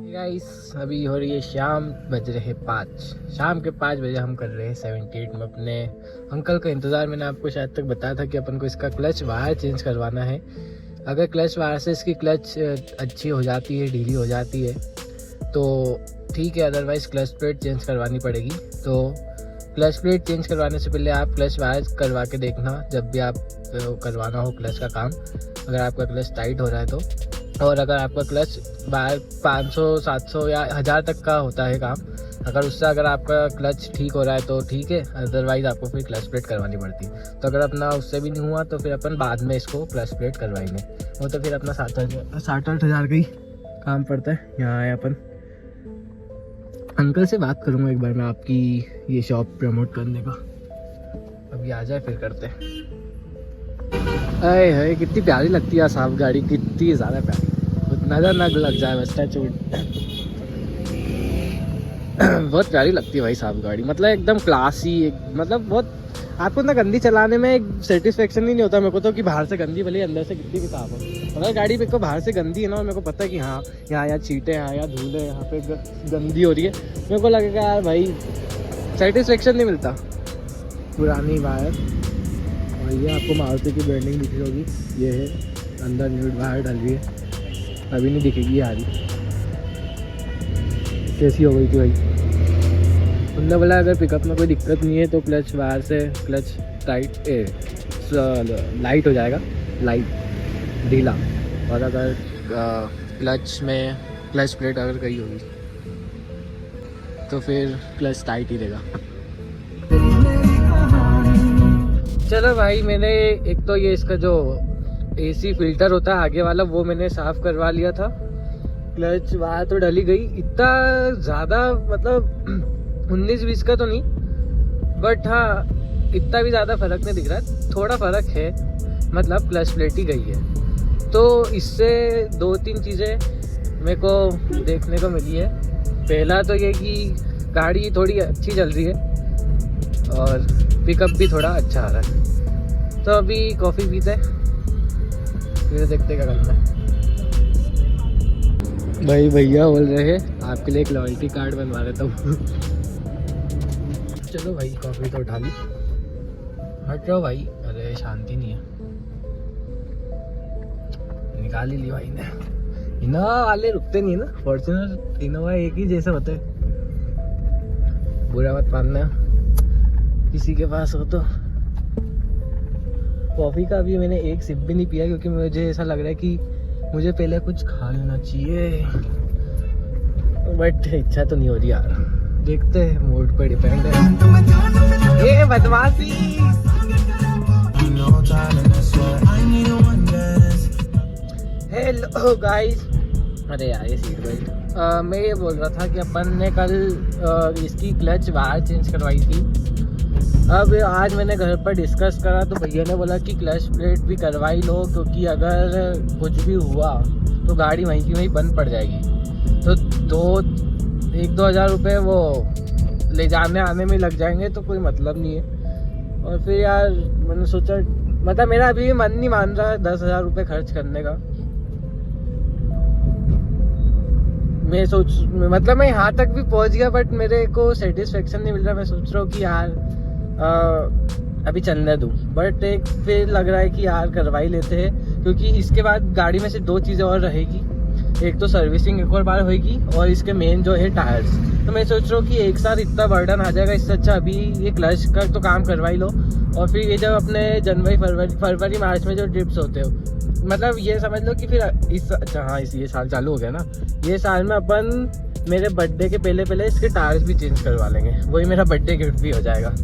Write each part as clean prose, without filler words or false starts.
Guys अभी हो रही है शाम, बज रहे 5। शाम के 5 बजे हम कर रहे हैं 78 में अपने अंकल का इंतज़ार। मैंने आपको शायद तक बताया था कि अपन को इसका क्लच वायर चेंज करवाना है। अगर क्लच वायर से इसकी क्लच अच्छी हो जाती है, ढीली हो जाती है तो ठीक है, अदरवाइज़ क्लच प्लेट चेंज करवानी पड़ेगी। तो क्लच प्लेट चेंज करवाने से पहले आप क्लच वायर करवा के देखना जब भी आप करवाना हो क्लच का काम। अगर आपका क्लच टाइट हो रहा है तो, और अगर आपका क्लच वायर 500, 700 या 1000 तक का होता है काम, अगर उससे अगर आपका क्लच ठीक हो रहा है तो ठीक है, अदरवाइज़ आपको फिर क्लच प्लेट करवानी पड़ती है। तो अगर अपना उससे भी नहीं हुआ तो फिर अपन बाद में इसको क्लच प्लेट करवाएंगे। वो तो फिर अपना 7-8 हज़ार का ही काम पड़ता है। यहाँ आए अपन, अंकल से बात करूँगा एक बार मैं आपकी ये शॉप प्रमोट करने का। अभी आ जाए फिर करते हैं। अरे है कितनी प्यारी लगती है साफ गाड़ी, कितनी ज़्यादा प्यारी, नज़र न लग जाए बस टचवुड। बहुत प्यारी लगती है भाई साफ गाड़ी, मतलब एकदम क्लासी, मतलब बहुत आपको ना गंदी चलाने में एक सेटिस्फेक्शन ही नहीं होता मेरे को तो, कि बाहर से गंदी भले अंदर से कितनी भी साफ हो। अगर गाड़ी मेरे को बाहर से गंदी है ना और मेरे को पता है कि हाँ यहाँ छींटे हैं, यहाँ धूल है, यहाँ पे गंदी हो रही है, मेरे को लगेगा यार भाई सेटिस्फेक्शन नहीं मिलता। पुरानी वायर, और ये आपको मारुति की ब्रांडिंग दिख रही होगी, ये है अंदर न्यूड वायर डल रही है, अभी नहीं दिखेगी यार। कैसी हो गई थी भाई? उनने बोला अगर पिकअप में कोई दिक्कत नहीं है तो क्लच वायर से क्लच टाइट लाइट हो जाएगा, लाइट ढीला, और अगर क्लच में क्लच प्लेट अगर गई होगी तो फिर क्लच टाइट ही रहेगा। चलो भाई, मैंने एक तो ये इसका जो एसी फिल्टर होता है आगे वाला वो मैंने साफ़ करवा लिया था। क्लच वायर तो डली गई, इतना ज़्यादा मतलब 19-20 का तो नहीं, बट हाँ इतना भी ज़्यादा फ़र्क नहीं दिख रहा है, थोड़ा फ़र्क है, मतलब क्लच प्लेट ही गई है। तो इससे 2-3 चीज़ें मेरे को देखने को मिली है। पहला तो ये कि गाड़ी थोड़ी अच्छी चल रही है और पिकअप भी थोड़ा अच्छा आ रहा है। तो अभी कॉफ़ी पीते हैं, फिर देखते क्या करना है। भाई भैया बोल रहे हैं आपके लिए एक लॉयल्टी कार्ड बनवा देता हूँ। चलो भाई, कॉफ़ी तो उठा ली, हट जाओ भाई। अरे शांति नहीं है, निकाल ही ली भाई ने। इनोवा वाले रुकते नहीं है ना, फॉर्च्यूनर इनोवा एक ही जैसे होते हैं। बुरा मत मानना किसी के पास हो तो। कॉफ़ी का भी मैंने एक सिप भी नहीं पिया क्योंकि मुझे ऐसा लग रहा है कि मुझे पहले कुछ खा लेना चाहिए, बट इच्छा तो नहीं हो रही यार, देखते हैं, मूड पे डिपेंड है। ये बदमाशी। हेलो गाइस, अरे यार ये सीट बेल्ट, मैं ये बोल रहा था कि अपन ने कल इसकी क्लच वायर चेंज करवाई थी। अब आज मैंने घर पर डिस्कस करा तो भैया ने बोला कि क्लच प्लेट भी करवाई लो, क्योंकि अगर कुछ भी हुआ तो गाड़ी वहीं की वहीं बंद पड़ जाएगी। तो 1-2 हज़ार रुपये वो ले जाने आने में लग जाएंगे, तो कोई मतलब नहीं है। और फिर यार मैंने सोचा, मतलब मेरा अभी भी मन नहीं मान रहा है 10,000 रुपये खर्च करने का। मैं मतलब मैं यहाँ तक भी पहुँच गया बट मेरे को सेटिस्फेक्शन नहीं मिल रहा। मैं सोच रहा हूँ कि यार अभी चलने दूँ, बट एक फिर लग रहा है कि यार करवा ही लेते हैं, क्योंकि इसके बाद गाड़ी में से 2 चीज़ें और रहेगी। एक तो सर्विसिंग एक और बार होगी, और इसके मेन जो है टायर्स। तो मैं सोच रहा हूँ कि एक साथ इतना बर्डन आ जाएगा, इससे अच्छा अभी ये क्लच का तो काम करवा ही लो। और फिर ये जब अपने जनवरी फरवरी मार्च में जो ट्रिप्स होते हो, मतलब ये समझ लो कि फिर अच्छा हाँ ये साल चालू हो गया ना, ये साल में अपन मेरे बर्थडे के पहले इसके टायर्स भी चेंज करवा लेंगे। वही मेरा बर्थडे गिफ्ट भी हो जाएगा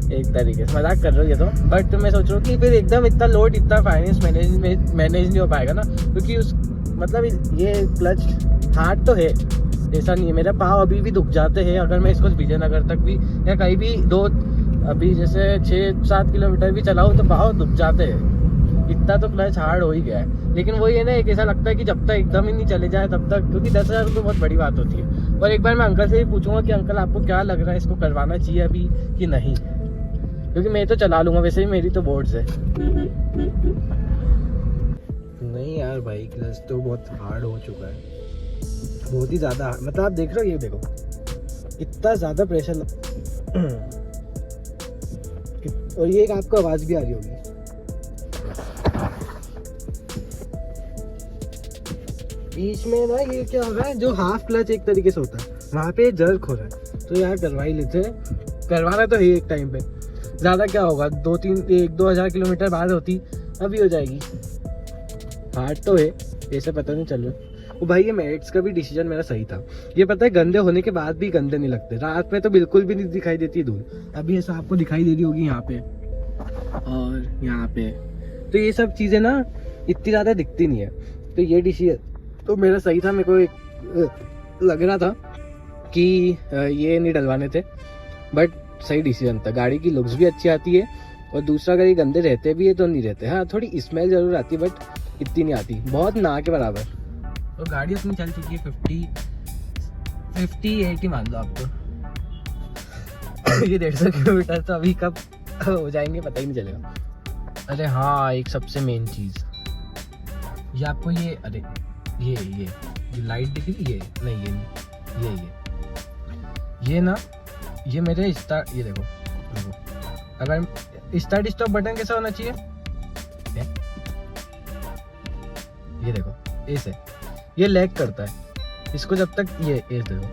एक तरीके से। मजाक कर रहा हूँ ये तो, बट मैं सोच रहा हूँ कि फिर एकदम इतना लोड, इतना फाइनेंस मैनेज नहीं हो पाएगा ना, क्योंकि उस मतलब ये क्लच हार्ड तो है, ऐसा नहीं है। मेरे पाँव अभी भी दुख जाते हैं अगर मैं इसको विजयनगर तक भी या कहीं भी अभी जैसे 6-7 किलोमीटर भी चलाऊँ तो पाँव दुख जाते हैं। इतना तो क्लच हार्ड हो ही गया है। लेकिन वो ये ना, एक ऐसा लगता है कि जब तक एकदम ही नहीं चले जाए तब तक, क्योंकि 10,000 रुपये बहुत बड़ी बात होती है। और एक बार मैं अंकल से भी पूछूंगा कि अंकल आपको क्या लग रहा है, इसको करवाना चाहिए अभी कि नहीं, क्योंकि मैं तो चला लूँगा, वैसे भी मेरी तो बोर्ड्स है। नहीं यार भाई, क्लच तो बहुत हार्ड हो चुका है। बहुत ही ज़्यादा, मतलब आप देख रहे हो, ये देखो इतना ज़्यादा प्रेशर और ये एक आपको आवाज़ भी आ रही होगी। बीच में ना ये क्या हो रहा है, जो हाफ क्लच एक तरीके से होता है वहाँ पे जर्क हो रहा है, तो यार करवा ही लेते हैं। करवाना तो है एक टाइम पे, ज़्यादा क्या होगा, 1-2 हज़ार किलोमीटर बाद होती अभी हो जाएगी। हार्ड तो है, ऐसे पता नहीं चल रहा। वो भाई ये मैट्स का भी डिसीजन मेरा सही था। ये पता है गंदे होने के बाद भी गंदे नहीं लगते, रात में तो बिल्कुल भी नहीं दिखाई देती धूल। अभी ऐसा आपको दिखाई दे रही होगी यहाँ पे और यहाँ पे, तो ये सब चीज़ें ना इतनी ज़्यादा दिखती नहीं है। तो ये डिसीजन तो मेरा सही था। मेरे को एक लग रहा था कि ये नहीं डलवाने थे, बट सही डिसीजन था। गाड़ी की लुक्स भी अच्छी आती है और दूसरा अगर ये गंदे रहते भी है तो नहीं रहते। हाँ थोड़ी स्मेल जरूर आती है बट इतनी नहीं आती, बहुत ना के बराबर। और गाड़ी अपनी चल चुकी है 50-80 मान लो आपको। ये 150 किलोमीटर तो अभी कब हो जाएंगे पता ही नहीं चलेगा। अरे हाँ, एक सबसे मेन चीज़ ये आपको ये, अरे ये लाइट दिख रही है, नहीं ये नहीं, ये ना, ये मेरे स्टार्ट, ये देखो अगर स्टार्ट स्टॉप बटन कैसा होना चाहिए, ये देखो ऐसे, ये लैग करता है इसको जब तक ये देखो,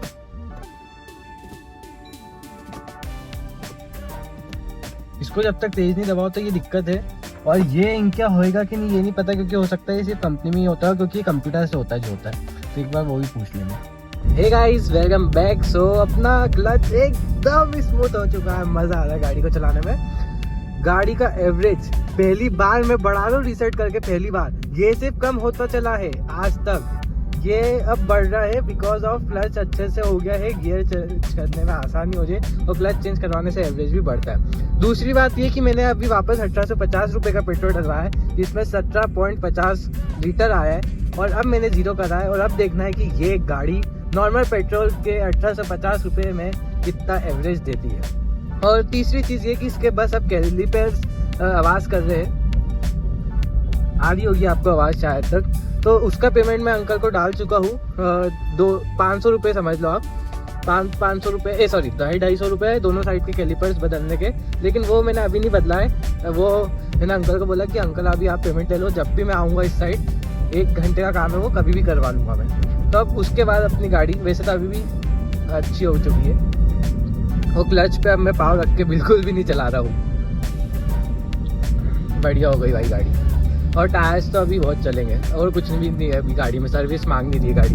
इसको जब तक तेज नहीं दबाओ तो ये दिक्कत है। और ये इनका होएगा कि नहीं ये नहीं पता, क्योंकि हो सकता है ये सिर्फ कंपनी में ही होता है, क्योंकि ये कंप्यूटर से होता है जो होता है, तो एक बार वो भी पूछ लेंगे। Hey guys, welcome back. So अपना क्लच एकदम स्मूथ हो चुका है, मज़ा आ रहा है गाड़ी को चलाने में। गाड़ी का एवरेज पहली बार मैं बढ़ा रहा हूँ रीसेट करके, पहली बार। ये सिर्फ कम होता चला है आज तक, ये अब बढ़ रहा है बिकॉज ऑफ क्लच अच्छे से हो गया है, गियर करने में आसानी हो जाए और क्लच चेंज करवाने से एवरेज भी बढ़ता है। दूसरी बात ये कि मैंने अभी वापस 1850 रुपये का पेट्रोल डलवाया है, जिसमें 17.50 लीटर आया है और अब मैंने जीरो करा है। और अब देखना है कि ये गाड़ी नॉर्मल पेट्रोल के 1850 रुपये में कितना एवरेज देती है। और तीसरी चीज़ ये कि इसके बस अब कैलिपर्स आवाज़ कर रहे हैं, आ रही होगी आपको आवाज़ शायद तक, तो उसका पेमेंट मैं अंकल को डाल चुका हूँ। 500 रुपये समझ लो आप, 500 रुपये, सॉरी 250 रुपये दोनों साइड के कैलिपर्स बदलने के। लेकिन वो मैंने अभी नहीं बदला है, वो मैंने अंकल को बोला कि अंकल अभी आप पेमेंट ले लो, जब भी मैं आऊँगा इस साइड 1 घंटे का काम है वो, कभी भी करवा लूँगा मैं। तो अब उसके बाद अपनी गाड़ी वैसे तो अभी भी अच्छी हो चुकी है और क्लच पे अब मैं पाँव रख के बिल्कुल भी नहीं चला रहा हूँ, बढ़िया हो गई भाई गाड़ी। और टायर्स तो अभी बहुत चलेंगे और कुछ भी नहीं है अभी गाड़ी में, सर्विस मांग नहीं रही है गाड़ी।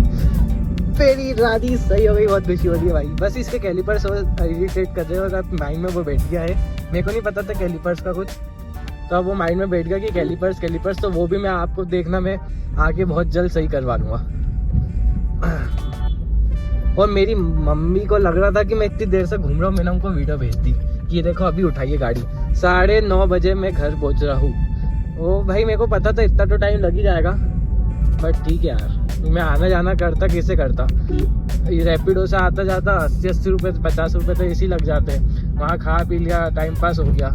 मेरी राधी सही हो गई, बहुत खुशी हो रही है भाई। बस इसके कैलिपर्स इरिटेट कर रहे हैं और अब माइंड में वो बैठ गया है। मेरे को नहीं पता था कैलिपर्स का कुछ, तो अब वो माइंड में बैठ गया कि कैलिपर्स तो वो भी मैं आपको देखना, मैं आगे बहुत जल्द सही करवा लूँगा। और मेरी मम्मी को लग रहा था कि मैं इतनी देर से घूम रहा हूँ, मैंने उनको वीडियो भेज दी कि ये देखो अभी उठाइए गाड़ी, 9:30 बजे मैं घर पहुँच रहा हूँ। ओ भाई मेरे को पता था इतना तो टाइम लग ही जाएगा, बट ठीक है यार, मैं आना जाना करता कैसे करता, रैपिडो से आता जाता 80 रुपये 50 रुपये तो ऐसे ही लग जाते हैं, वहाँ खा पी लिया, टाइम पास हो गया,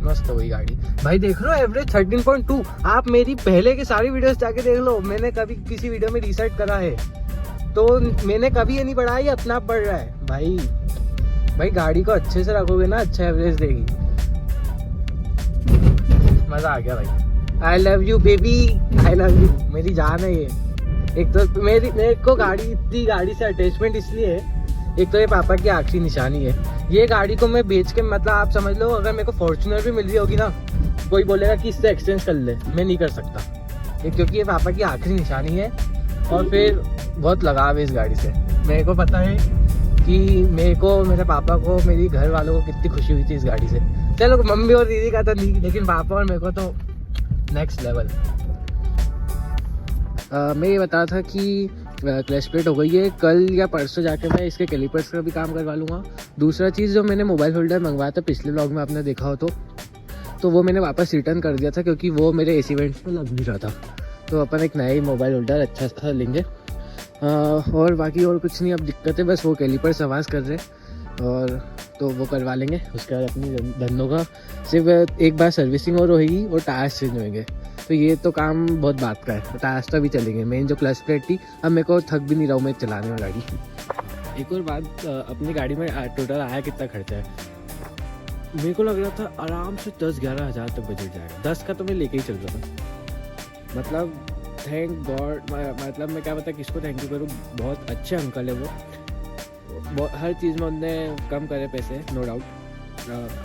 मस्त हो गई गाड़ी भाई। देख लो एवरेज 13.2, आप मेरी पहले की सारी वीडियोस जाके देख लो, मैंने कभी किसी वीडियो में रीसेट करा है तो मैंने कभी ये नहीं बढ़ाया, ये अपना आप बढ़ रहा है भाई। गाड़ी को अच्छे से रखोगे ना, अच्छा एवरेज देगी। मजा आ गया भाई। I love you baby, I love you, मेरी जान है ये। एक तो मेरे को इतनी गाड़ी से अटैचमेंट इसलिए है, एक तो ये पापा की आखिरी निशानी है। ये गाड़ी को मैं बेच के, मतलब आप समझ लो अगर मेरे को फॉर्च्यूनर भी मिल रही होगी ना, कोई बोलेगा कि इससे एक्सचेंज कर ले, मैं नहीं कर सकता, क्योंकि ये पापा की आखिरी निशानी है। और फिर बहुत लगाव है इस गाड़ी से, मेरे को पता है कि मेरे को, मेरे पापा को, मेरी घर वालों को कितनी खुशी हुई थी इस गाड़ी से। चलो मम्मी और दीदी का तो नहीं, लेकिन पापा और मेरे को तो नेक्स्ट लेवल। मैं ये बता था कि क्लच प्लेट हो गई है, कल या परसों जाके मैं इसके कैलिपर्स का भी काम करवा लूँगा। दूसरा चीज़, जो मैंने मोबाइल होल्डर मंगवाया था पिछले व्लॉग में आपने देखा हो तो वो मैंने वापस रिटर्न कर दिया था, क्योंकि वो मेरे एसी वेंट्स में लग नहीं रहा था। तो अपन एक नया ही मोबाइल होल्डर अच्छा सा लेंगे। और बाकी और कुछ नहीं, अब दिक्कत है बस वो कैलिपर्स आवाज़ कर रहे और तो वो करवा लेंगे। उसके बाद अपनी धनों का सिर्फ एक बार सर्विसिंग और होगी और टायर्स चेंज होंगे। तो ये तो काम बहुत बात का है, टायर्स तो भी चलेंगे। मेन जो क्लच प्लेट थी, अब मेरे को थक भी नहीं रहा हूँ मैं चलाने में गाड़ी। एक और बात, अपनी गाड़ी में टोटल आया कितना खर्चा है? मेरे को लग रहा था आराम से 10-11 हज़ार तक बजट जाएगा। 10 का तो मैं लेके ही चल रहा था। मतलब थैंक गॉड, मतलब मैं क्या बता किसको थैंक यू करूँ। बहुत अच्छे अंकल है वो, हर चीज़ में उनने कम करे पैसे, नो डाउट।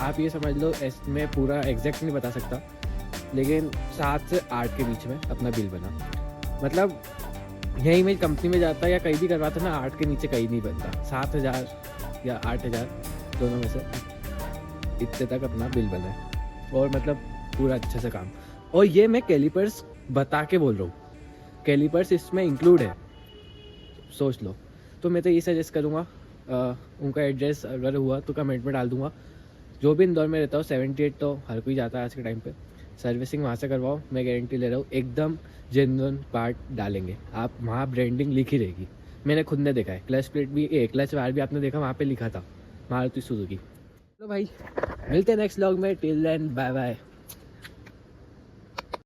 आप ये समझ लो, मैं पूरा एग्जैक्ट नहीं बता सकता, लेकिन 7 से 8 के बीच में अपना बिल बना। मतलब यहीं मैं कंपनी में जाता या कहीं भी करवाता ना, 8 के नीचे कहीं नहीं बनता। 7,000 या 8,000 दोनों में से इतने तक अपना बिल बना है, और मतलब पूरा अच्छे से काम। और ये मैं कैलिपर्स बता के बोल रहा हूँ, कैलिपर्स इसमें इंक्लूड है, सोच लो। तो मैं तो ये सजेस्ट करूँगा, उनका एड्रेस अगर हुआ तो कमेंट में डाल दूँगा। जो भी इंदौर में रहता हो, 78 तो हर कोई जाता है आज के टाइम पे, सर्विसिंग वहाँ से करवाओ। मैं गारंटी ले रहा हूँ, एकदम जेन्युइन पार्ट डालेंगे आप, वहाँ ब्रांडिंग लिखी रहेगी। मैंने खुद ने देखा है, क्लच प्लेट भी, क्लच वायर भी आपने देखा, वहाँ पे लिखा था मारुति सुजुकी। तो भाई मिलते हैं नेक्स्ट व्लॉग में, टिल देन बाय बाय।